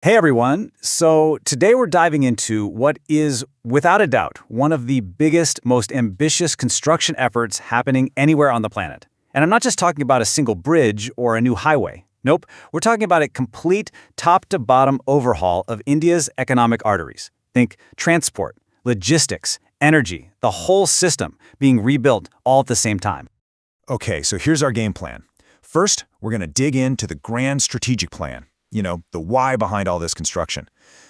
Hey everyone! So today we're diving into what is, without a doubt, one of the biggest, most ambitious construction efforts happening anywhere on the planet. And I'm not just talking about a single bridge or a new highway. Nope, we're talking about a complete top-to-bottom overhaul of India's economic arteries. Think transport, logistics, energy, the whole system being rebuilt all at the same time. Okay, so here's our game plan. First, we're going to dig into the grand strategic plan. The why behind all this construction.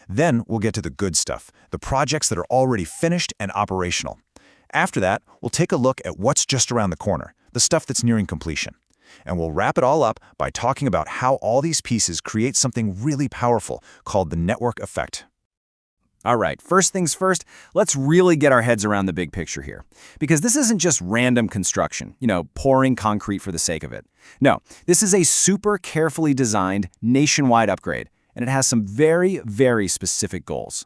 Then we'll get to the good stuff, the projects that are already finished and operational. After that, we'll take a look at what's just around the corner, the stuff that's nearing completion. And we'll wrap it all up by talking about how all these pieces create something really powerful called the network effect. All right, first things first, let's really get our heads around the big picture here. Because this isn't just random construction, pouring concrete for the sake of it. No, this is a super carefully designed nationwide upgrade, and it has some very, very specific goals.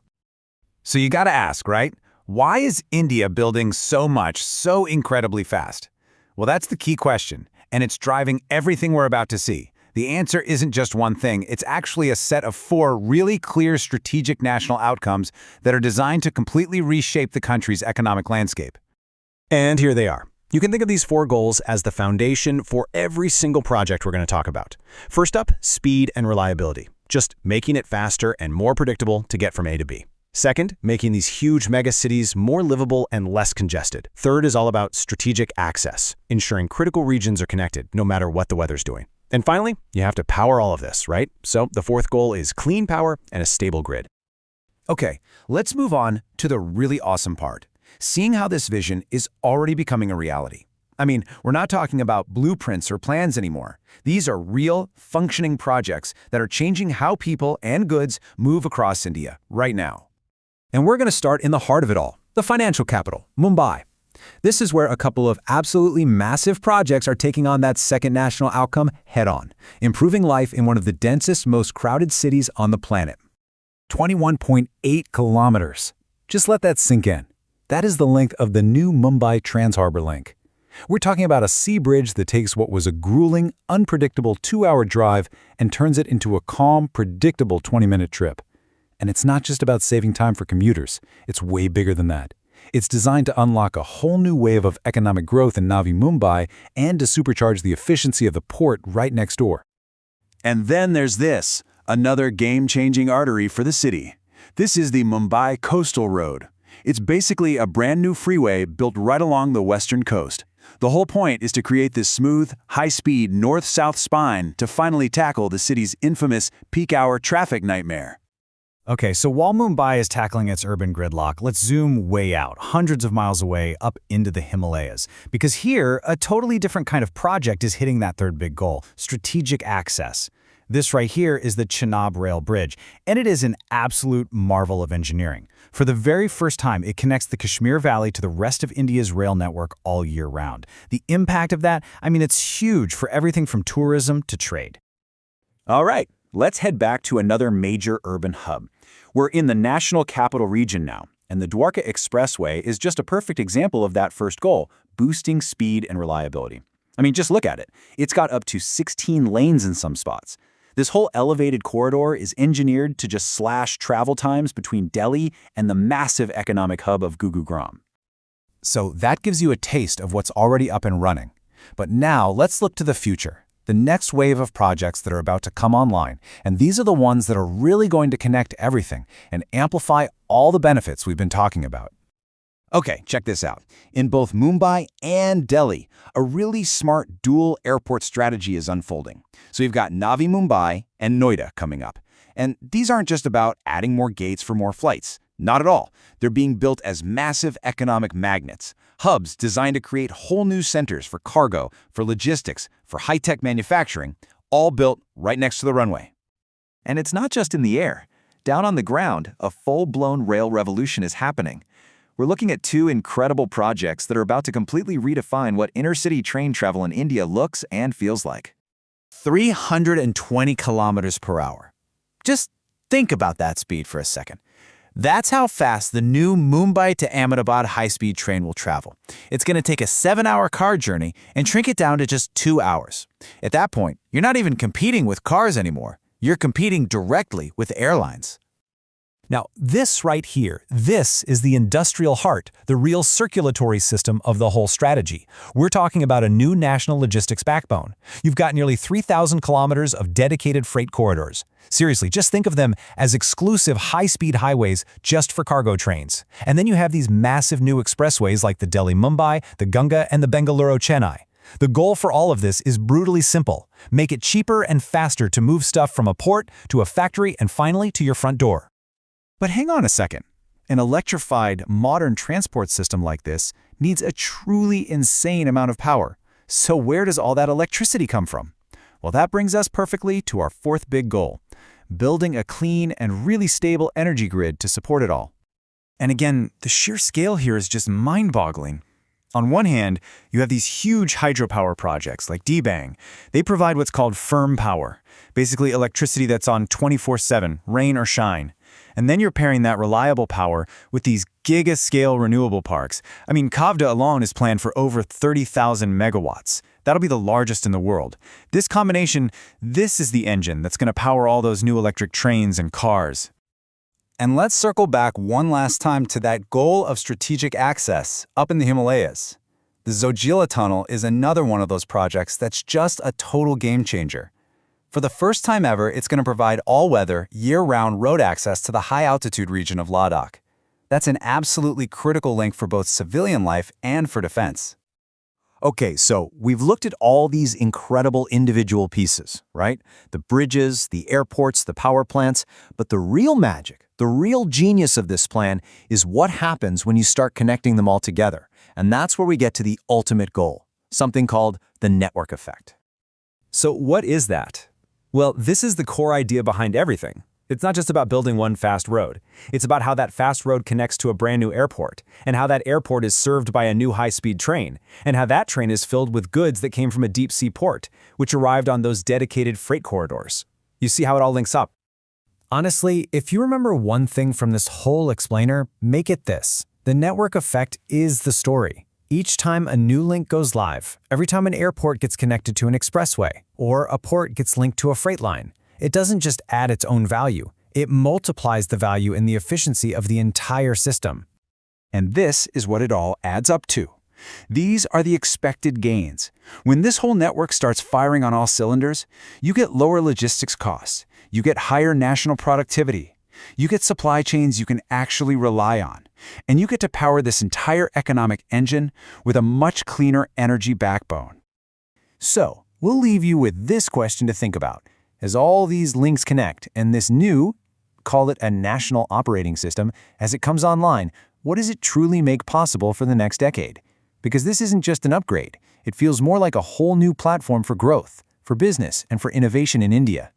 So you gotta ask, right? Why is India building so much so incredibly fast? Well, that's the key question, and it's driving everything we're about to see. The answer isn't just one thing, it's actually a set of 4 really clear strategic national outcomes that are designed to completely reshape the country's economic landscape. And here they are. You can think of these 4 goals as the foundation for every single project we're going to talk about. First up, speed and reliability. Just making it faster and more predictable to get from A to B. Second, making these huge megacities more livable and less congested. Third is all about strategic access, ensuring critical regions are connected no matter what the weather's doing. And finally, you have to power all of this, right? So the 4th goal is clean power and a stable grid. Okay, let's move on to the really awesome part. Seeing how this vision is already becoming a reality. I mean, we're not talking about blueprints or plans anymore. These are real, functioning projects that are changing how people and goods move across India right now. And we're going to start in the heart of it all, the financial capital, Mumbai. This is where a couple of absolutely massive projects are taking on that second national outcome head-on, improving life in one of the densest, most crowded cities on the planet. 21.8 kilometers. Just let that sink in. That is the length of the new Mumbai Trans-Harbor Link. We're talking about a sea bridge that takes what was a grueling, unpredictable 2-hour drive and turns it into a calm, predictable 20-minute trip. And it's not just about saving time for commuters. It's way bigger than that. It's designed to unlock a whole new wave of economic growth in Navi Mumbai and to supercharge the efficiency of the port right next door. And then there's this, another game-changing artery for the city. This is the Mumbai Coastal Road. It's basically a brand new freeway built right along the western coast. The whole point is to create this smooth, high-speed north-south spine to finally tackle the city's infamous peak-hour traffic nightmare. Okay, so while Mumbai is tackling its urban gridlock, let's zoom way out, hundreds of miles away, up into the Himalayas. Because here, a totally different kind of project is hitting that third big goal, strategic access. This right here is the Chenab rail bridge, and it is an absolute marvel of engineering. For the very first time, it connects the Kashmir Valley to the rest of India's rail network all year round. The impact of that, it's huge for everything from tourism to trade. All right, let's head back to another major urban hub. We're in the national capital region now, and the Dwarka Expressway is just a perfect example of that first goal, boosting speed and reliability. Just look at it. It's got up to 16 lanes in some spots. This whole elevated corridor is engineered to just slash travel times between Delhi and the massive economic hub of Gurugram. So that gives you a taste of what's already up and running. But now let's look to the future. The next wave of projects that are about to come online, and these are the ones that are really going to connect everything and amplify all the benefits we've been talking about. Okay, check this out. In both Mumbai and Delhi, a really smart dual airport strategy is unfolding. So you've got Navi Mumbai and Noida coming up. And these aren't just about adding more gates for more flights. Not at all. They're being built as massive economic magnets, hubs designed to create whole new centers for cargo, for logistics, for high-tech manufacturing, all built right next to the runway. And it's not just in the air. Down on the ground, a full-blown rail revolution is happening. We're looking at 2 incredible projects that are about to completely redefine what inner-city train travel in India looks and feels like. 320 kilometers per hour. Just think about that speed for a second. That's how fast the new Mumbai to Ahmedabad high-speed train will travel. It's going to take a 7-hour car journey and shrink it down to just 2 hours. At that point, you're not even competing with cars anymore. You're competing directly with airlines. Now, this right here, this is the industrial heart, the real circulatory system of the whole strategy. We're talking about a new national logistics backbone. You've got nearly 3,000 kilometers of dedicated freight corridors. Seriously, just think of them as exclusive high-speed highways just for cargo trains. And then you have these massive new expressways like the Delhi-Mumbai, the Ganga, and the Bengaluru-Chennai. The goal for all of this is brutally simple. Make it cheaper and faster to move stuff from a port to a factory and finally to your front door. But hang on a second. An electrified, modern transport system like this needs a truly insane amount of power. So where does all that electricity come from? Well, that brings us perfectly to our fourth big goal: building a clean and really stable energy grid to support it all. And again, the sheer scale here is just mind-boggling. On one hand, you have these huge hydropower projects like Dibang. They provide what's called firm power, basically electricity that's on 24/7, rain or shine. And then you're pairing that reliable power with these giga-scale renewable parks. I mean, Khavda alone is planned for over 30,000 megawatts. That'll be the largest in the world. This combination, this is the engine that's going to power all those new electric trains and cars. And let's circle back one last time to that goal of strategic access up in the Himalayas. The Zojila tunnel is another one of those projects that's just a total game changer. For the first time ever, it's going to provide all-weather, year-round road access to the high-altitude region of Ladakh. That's an absolutely critical link for both civilian life and for defense. Okay, so we've looked at all these incredible individual pieces, right? The bridges, the airports, the power plants, but the real magic, the real genius of this plan is what happens when you start connecting them all together. And that's where we get to the ultimate goal, something called the network effect. So what is that? Well, this is the core idea behind everything. It's not just about building one fast road. It's about how that fast road connects to a brand new airport, and how that airport is served by a new high-speed train, and how that train is filled with goods that came from a deep-sea port, which arrived on those dedicated freight corridors. You see how it all links up? Honestly, if you remember one thing from this whole explainer, make it this. The network effect is the story. Each time a new link goes live, every time an airport gets connected to an expressway, or a port gets linked to a freight line, it doesn't just add its own value, it multiplies the value in the efficiency of the entire system. And this is what it all adds up to. These are the expected gains. When this whole network starts firing on all cylinders, you get lower logistics costs, you get higher national productivity, you get supply chains you can actually rely on, and you get to power this entire economic engine with a much cleaner energy backbone. So, we'll leave you with this question to think about. As all these links connect and this new, call it a national operating system, as it comes online, what does it truly make possible for the next decade? Because this isn't just an upgrade. It feels more like a whole new platform for growth, for business, and for innovation in India.